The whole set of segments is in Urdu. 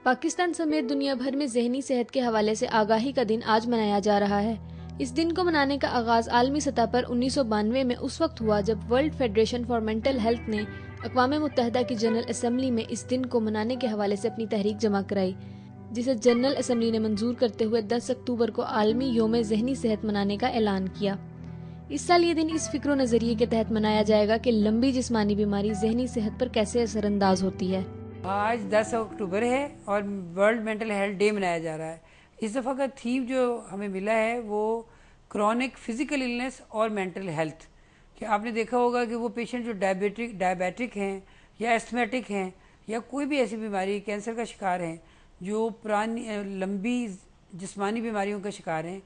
پاکستان سمیت دنیا بھر میں ذہنی صحت کے حوالے سے آگاہی کا دن آج منایا جا رہا ہے۔ اس دن کو منانے کا آغاز عالمی سطح پر 1992 میں اس وقت ہوا جب world federation for mental health نے اقوام متحدہ کی جنرل اسمبلی میں اس دن کو منانے کے حوالے سے اپنی تحریک جمع کرائی، جسے جنرل اسمبلی نے منظور کرتے ہوئے 10 اکتوبر کو عالمی یوم ذہنی صحت منانے کا اعلان کیا۔ اس سال یہ دن اس فکر و نظریے کے تحت منایا جائے گا کہ لمبی جسمانی بیماری ذہنی صحت پر کیسے اثر انداز ہوتی ہے۔ آج 10 اکتوبر ہے اور ورلڈ مینٹل ہیلتھ ڈے منایا جا رہا ہے۔ اس دفعہ کا تھیم جو ہمیں ملا ہے وہ کرونک فزیکل النس اور مینٹل ہیلتھ، کہ آپ نے دیکھا ہوگا کہ وہ پیشنٹ جو ڈائبیٹک ہیں یا ایستھمیٹک ہیں یا کوئی بھی ایسی بیماری کینسر کا شکار ہیں، جو پرانی لمبی جسمانی بیماریوں کا شکار ہیں،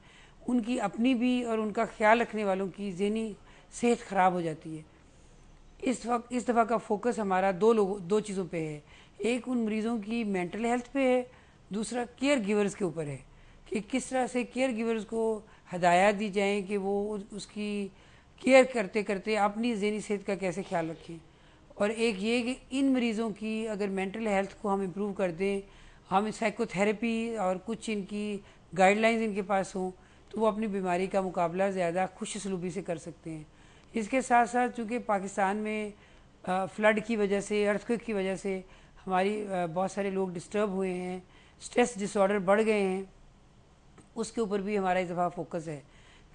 ان کی اپنی بھی اور ان کا خیال رکھنے والوں کی ذہنی صحت خراب ہو جاتی ہے۔ اس دفعہ کا فوکس ہمارا دو چیزوں پہ ہے۔ ایک ان مریضوں کی مینٹل ہیلتھ پہ ہے، دوسرا کیئر گیورز کے اوپر ہے کہ کس طرح سے کیئر گیورز کو ہدایات دی جائیں کہ وہ اس کی کیئر کرتے کرتے اپنی ذہنی صحت کا کیسے خیال رکھیں۔ اور ایک یہ کہ ان مریضوں کی اگر مینٹل ہیلتھ کو ہم امپروو کر دیں، ہم سائیکو تھیراپی اور کچھ ان کی گائیڈ لائنز ان کے پاس ہوں، تو وہ اپنی بیماری کا مقابلہ زیادہ خوش اسلوبی سے کر سکتے ہیں۔ اس کے ساتھ ساتھ چونکہ پاکستان میں فلڈ کی وجہ سے، ارتھکویک کی وجہ سے ہماری بہت سارے لوگ ڈسٹرب ہوئے ہیں، سٹریس ڈس آرڈر بڑھ گئے ہیں، اس کے اوپر بھی ہمارا اس دفعہ فوکس ہے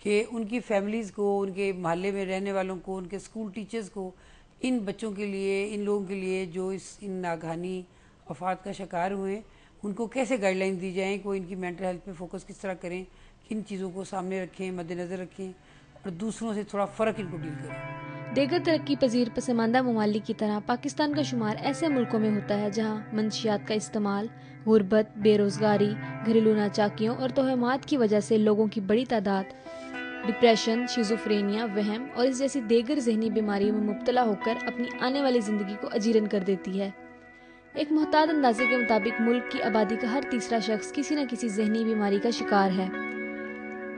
کہ ان کی فیملیز کو، ان کے محلے میں رہنے والوں کو، ان کے اسکول ٹیچرز کو، ان بچوں کے لیے، ان لوگوں کے لیے جو ان ناگہانی وفات کا شکار ہوئے ہیں، ان کو کیسے گائیڈ لائن دی جائیں کہ وہ ان کی مینٹل ہیلتھ پہ فوکس کس طرح کریں، کن چیزوں کو سامنے رکھیں، مد نظر رکھیں اور دوسروں سے تھوڑا فرق ان کو ڈیل کریں۔ دیگر ترقی پذیر پسماندہ ممالک کی طرح پاکستان کا شمار ایسے ملکوں میں ہوتا ہے جہاں منشیات کا استعمال، غربت، بے روزگاری، گھریلو ناچاکیوں اور توہمات کی وجہ سے لوگوں کی بڑی تعداد ڈپریشن، شیزوفرینیا، وہم اور اس جیسی دیگر ذہنی بیماریوں میں مبتلا ہو کر اپنی آنے والی زندگی کو اجیرن کر دیتی ہے۔ ایک محتاط اندازے کے مطابق ملک کی آبادی کا ہر تیسرا شخص کسی نہ کسی ذہنی بیماری کا شکار ہے،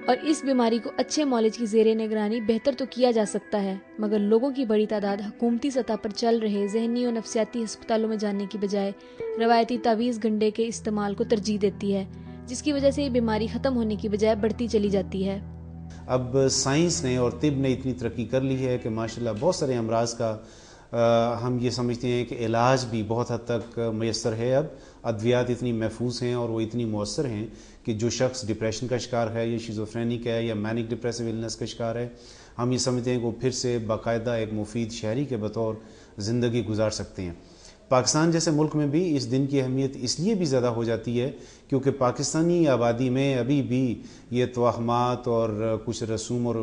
اور اس بیماری کو اچھے معالج کی زیر نگرانی بہتر تو کیا جا سکتا ہے، مگر لوگوں کی بڑی تعداد حکومتی سطح پر چل رہے ذہنی و نفسیاتی ہسپتالوں میں جانے کی بجائے روایتی تعویذ گنڈے کے استعمال کو ترجیح دیتی ہے، جس کی وجہ سے یہ بیماری ختم ہونے کی بجائے بڑھتی چلی جاتی ہے۔ اب سائنس نے اور طب نے اتنی ترقی کر لی ہے کہ ماشاءاللہ بہت سارے امراض کا ہم یہ سمجھتے ہیں کہ علاج بھی بہت حد تک میسر ہے۔ اب ادویات اتنی محفوظ ہیں اور وہ اتنی مؤثر ہیں کہ جو شخص ڈپریشن کا شکار ہے یا شیزوفرینک ہے یا مینک ڈپریسو النس کا شکار ہے، ہم یہ سمجھتے ہیں کہ وہ پھر سے باقاعدہ ایک مفید شہری کے بطور زندگی گزار سکتے ہیں۔ پاکستان جیسے ملک میں بھی اس دن کی اہمیت اس لیے بھی زیادہ ہو جاتی ہے کیونکہ پاکستانی آبادی میں ابھی بھی یہ توہمات اور کچھ رسوم اور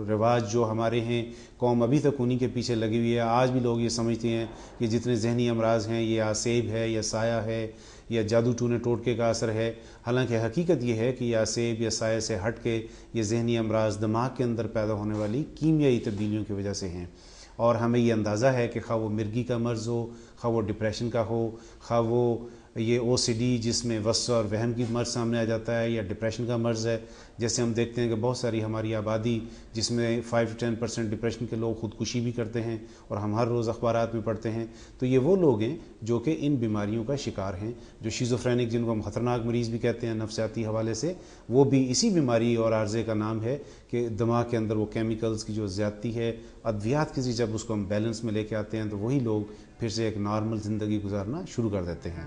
رواج جو ہمارے ہیں، قوم ابھی تک انہی کے پیچھے لگی ہوئی ہے۔ آج بھی لوگ یہ سمجھتے ہیں کہ جتنے ذہنی امراض ہیں یہ آسیب ہے یا سایہ ہے یا جادو ٹونے ٹوٹکے کا اثر ہے، حالانکہ حقیقت یہ ہے کہ یہ آسیب یا سایہ سے ہٹ کے یہ ذہنی امراض دماغ کے اندر پیدا ہونے والی کیمیائی تبدیلیوں کی وجہ سے ہیں۔ اور ہمیں یہ اندازہ ہے کہ خواہ وہ مرگی کا مرض ہو، خواہ وہ ڈپریشن کا ہو، خواہ وہ یہ OCD جس میں وسوسہ اور وہم کی مرض سامنے آ جاتا ہے یا ڈپریشن کا مرض ہے، جیسے ہم دیکھتے ہیں کہ بہت ساری ہماری آبادی جس میں 5-10% ڈپریشن کے لوگ خودکشی بھی کرتے ہیں اور ہم ہر روز اخبارات میں پڑھتے ہیں، تو یہ وہ لوگ ہیں جو کہ ان بیماریوں کا شکار ہیں۔ جو شیزوفرینک جن کو ہم خطرناک مریض بھی کہتے ہیں نفسیاتی حوالے سے، وہ بھی اسی بیماری اور عارضے کا نام ہے کہ دماغ کے اندر وہ کیمیکلز کی جو زیادتی ہے، ادویات کی جب اس کو ہم بیلنس میں لے کے آتے ہیں تو وہی لوگ پھر سے ایک نارمل زندگی گزارنا شروع کر دیتے ہیں۔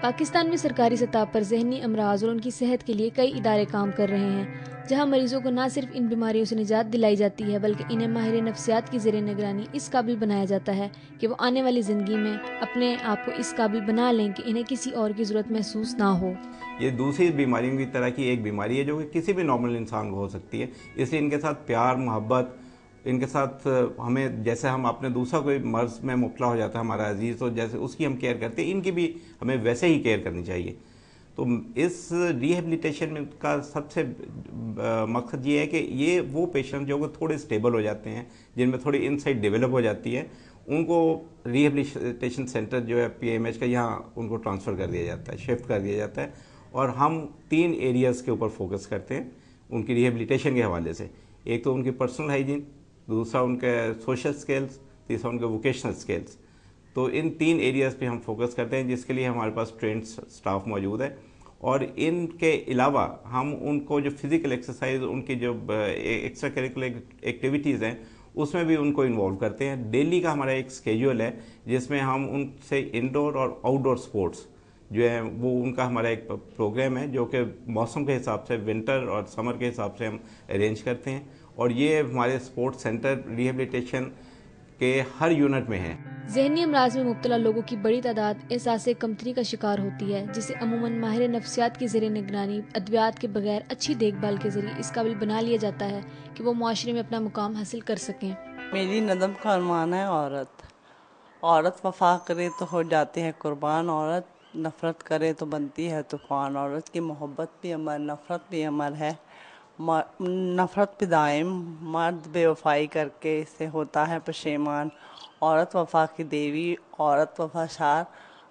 پاکستان میں سرکاری سطح پر ذہنی امراض اور ان کی صحت کے لیے کئی ادارے کام کر رہے ہیں، جہاں مریضوں کو نہ صرف ان بیماریوں سے نجات دلائی جاتی ہے بلکہ انہیں ماہر نفسیات کی زیر نگرانی اس قابل بنایا جاتا ہے کہ وہ آنے والی زندگی میں اپنے آپ کو اس قابل بنا لیں کہ انہیں کسی اور کی ضرورت محسوس نہ ہو۔ یہ دوسری بیماریوں کی طرح کی ایک بیماری ہے جو کہ کسی بھی نارمل انسان کو ہو سکتی ہے، اس لیے ان کے ساتھ پیار، محبت، ان کے ساتھ ہمیں جیسے ہم اپنے دوسرا کوئی مرض میں مبتلا ہو جاتا ہے ہمارا عزیز، تو جیسے اس کی ہم کیئر کرتے ہیں، ان کی بھی ہمیں ویسے ہی کیئر کرنی چاہیے۔ تو اس ریہیبلیٹیشن میں کا سب سے مقصد یہ ہے کہ یہ وہ پیشنٹ جو تھوڑے اسٹیبل ہو جاتے ہیں، جن میں تھوڑی انسائٹ ڈیولپ ہو جاتی ہے، ان کو ریہیبلیٹیشن سینٹر جو ہے PMH کا، یہاں ان کو ٹرانسفر کر دیا جاتا ہے، شفٹ کر دیا جاتا ہے، اور ہم 3 ایریاز کے اوپر فوکس کرتے ہیں ان کی ریہیبلیٹیشن کے حوالے سے۔ ایک تو ان کی پرسنل ہائیجین، دوسرا ان کے سوشل سکلز، تیسرا ان کے ووکیشنل سکلز۔ تو ان 3 ایریاز پہ ہم فوکس کرتے ہیں، جس کے لیے ہمارے پاس ٹرینڈ سٹاف موجود ہے، اور ان کے علاوہ ہم ان کو جو فزیکل ایکسرسائز، ان کی جو ایکسٹرا کریکولر ایکٹیویٹیز ہیں اس میں بھی ان کو انوالو کرتے ہیں۔ ڈیلی کا ہمارا ایک اسکیجول ہے جس میں ہم ان سے انڈور اور آؤٹ ڈور سپورٹس جو ہے وہ ان کا ہمارا ایک پروگرام ہے جو کہ موسم کے حساب سے ونٹر اور سمر کے حساب سے ہم ارینج کرتے ہیں، اور یہ ہمارے سپورٹس سینٹر ریہیبلیٹیشن کے ہر یونٹ میں ہیں۔ ذہنی امراض میں مبتلا لوگوں کی بڑی تعداد احساس کمتری کا شکار ہوتی ہے، جسے عموماً ماہر نفسیات کی زیر نگرانی ادویات کے بغیر اچھی دیکھ بھال کے ذریعے اس قابل بنا لیا جاتا ہے کہ وہ معاشرے میں اپنا مقام حاصل کر سکیں۔ میری ندم کا عنوان ہے عورت وفا کرے تو ہو جاتی ہے قربان، عورت نفرت کرے تو بنتی ہے طوفان، عورت کی محبت بھی امر، نفرت بھی امر ہے، نفرت بھی دائم، مرد بے وفائی کر کے اس سے ہوتا ہے پشیمان، عورت وفا کی دیوی، عورت وفا شار،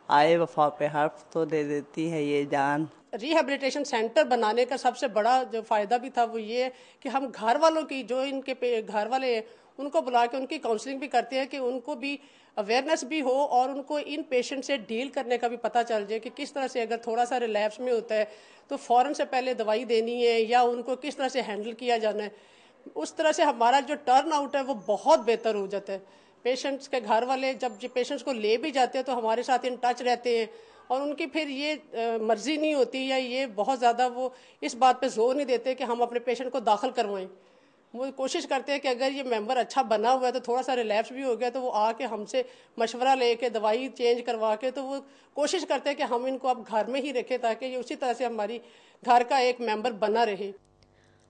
آئے وفا پہ حرف تو دے دیتی ہے یہ جان۔ ریہیبلیٹیشن سینٹر بنانے کا سب سے بڑا جو فائدہ بھی تھا وہ یہ کہ ہم گھر والوں کی جو ان کے گھر والے ہیں ان کو بلا کے ان کی کاؤنسلنگ بھی کرتے ہیں کہ ان کو بھی اویئرنیس بھی ہو اور ان کو ان پیشنٹ سے ڈیل کرنے کا بھی پتہ چل جائے کہ کس طرح سے اگر تھوڑا سا ریلیپس میں ہوتا ہے تو فوراً سے پہلے دوائی دینی ہے یا ان کو کس طرح سے ہینڈل کیا جانا ہے۔ اس طرح سے ہمارا جو ٹرن آؤٹ ہے وہ بہت بہتر ہو جاتا ہے۔ پیشنٹس کے گھر والے جب پیشنٹس کو لے بھی جاتے ہیں تو ہمارے ساتھ ان ٹچ رہتے ہیں، اور ان کی پھر یہ مرضی نہیں ہوتی یا یہ بہت زیادہ وہ اس بات پہ زور نہیں دیتے کہ ہم اپنے پیشنٹ کو داخل کروائیں۔ وہ کوشش کرتے ہیں کہ اگر یہ ممبر اچھا بنا ہوا ہے تو تھوڑا سا ریلیپس بھی ہو گیا تو وہ آ کے ہم سے مشورہ لے کے دوائی چینج کروا کے، تو وہ کوشش کرتے ہیں کہ ہم ان کو اب گھر میں ہی رکھیں تاکہ یہ اسی طرح سے ہماری گھر کا ایک ممبر بنا رہے۔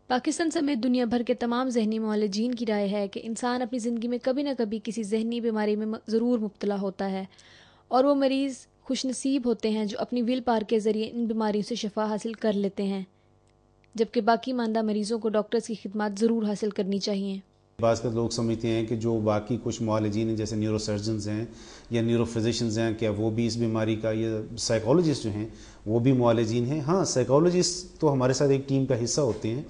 پاکستان سمیت دنیا بھر کے تمام ذہنی معالجین کی رائے ہے کہ انسان اپنی زندگی میں کبھی نہ کبھی کسی ذہنی بیماری میں ضرور مبتلا ہوتا ہے، اور وہ مریض خوش نصیب ہوتے ہیں جو اپنی ویل پاور کے ذریعے ان بیماریوں سے شفا حاصل کر لیتے ہیں، جبکہ باقی ماندہ مریضوں کو ڈاکٹرز کی خدمات ضرور حاصل کرنی چاہیے۔ بعض لوگ سمجھتے ہیں کہ جو باقی کچھ معالجین ہیں جیسے نیورو سرجنز ہیں یا نیورو فزیشنز ہیں، کیا وہ بھی اس بیماری کا، یا سائیکالوجسٹ جو ہیں وہ بھی معالجین ہیں؟ ہاں، سائیکالوجسٹ تو ہمارے ساتھ ایک ٹیم کا حصہ ہوتے ہیں،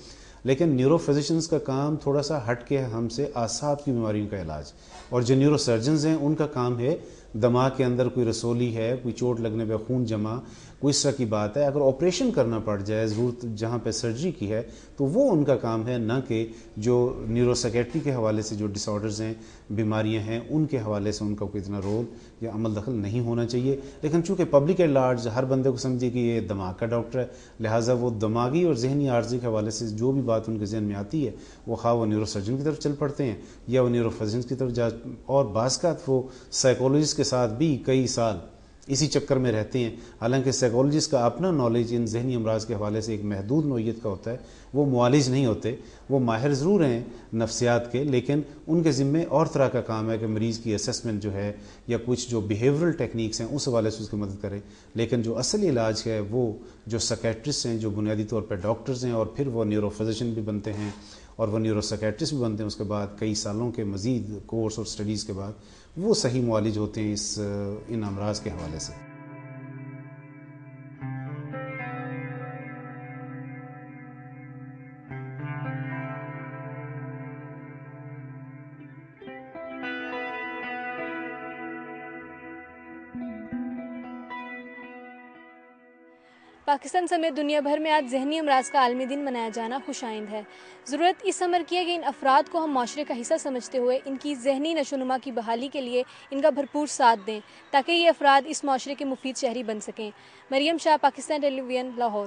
لیکن نیورو فزیشنز کا کام تھوڑا سا ہٹ کے ہم سے اعصاب کی بیماریوں کا علاج، اور جو نیورو سرجنز ہیں ان کا کام ہے دماغ کے اندر کوئی رسولی ہے، کوئی چوٹ لگنے پہ خون جمع، کوئی اس طرح کی بات ہے، اگر آپریشن کرنا پڑ جائے ضرورت جہاں پہ سرجری کی ہے تو وہ ان کا کام ہے، نہ کہ جو نیورو سائیکیٹری کے حوالے سے جو ڈس آرڈرز ہیں، بیماریاں ہیں، ان کے حوالے سے ان کا کوئی اتنا رول یا عمل دخل نہیں ہونا چاہیے۔ لیکن چونکہ پبلک ایٹ لارج ہر بندے کو سمجھے کہ یہ دماغ کا ڈاکٹر ہے، لہٰذا وہ دماغی اور ذہنی عارضی کے حوالے سے جو بھی بات ان کے ذہن میں آتی ہے وہ خواہ وہ نیورو سرجن کی طرف چل پڑتے ہیں یا وہ نیورو فزیشنز کی طرف اور بعض کا وہ سائیکالوجسٹ کے ساتھ بھی کئی سال اسی چکر میں رہتے ہیں، حالانکہ سائیکالوجسٹ کا اپنا نالج ان ذہنی امراض کے حوالے سے ایک محدود نوعیت کا ہوتا ہے، وہ معالج نہیں ہوتے، وہ ماہر ضرور ہیں نفسیات کے، لیکن ان کے ذمے اور طرح کا کام ہے کہ مریض کی اسیسمنٹ جو ہے یا کچھ جو بیہیورل ٹیکنیکس ہیں اس حوالے سے اس کی مدد کریں، لیکن جو اصل علاج ہے وہ جو سائیکیٹرسٹ ہیں جو بنیادی طور پر ڈاکٹرز ہیں اور پھر وہ نیورو فزیشن بھی بنتے ہیں اور وہ نیورو سائیکیٹرسٹ بھی بنتے ہیں، اس کے بعد کئی سالوں کے مزید کورس اور سٹڈیز کے بعد وہ صحیح معالج ہوتے ہیں ان امراض کے حوالے سے۔ پاکستان سمیت دنیا بھر میں آج ذہنی امراض کا عالمی دن منایا جانا خوش آئند ہے۔ ضرورت اس امر کی ہے کہ ان افراد کو ہم معاشرے کا حصہ سمجھتے ہوئے ان کی ذہنی نشوونما کی بحالی کے لیے ان کا بھرپور ساتھ دیں تاکہ یہ افراد اس معاشرے کے مفید شہری بن سکیں۔ مریم شاہ، پاکستان ٹیلی ویژن، لاہور۔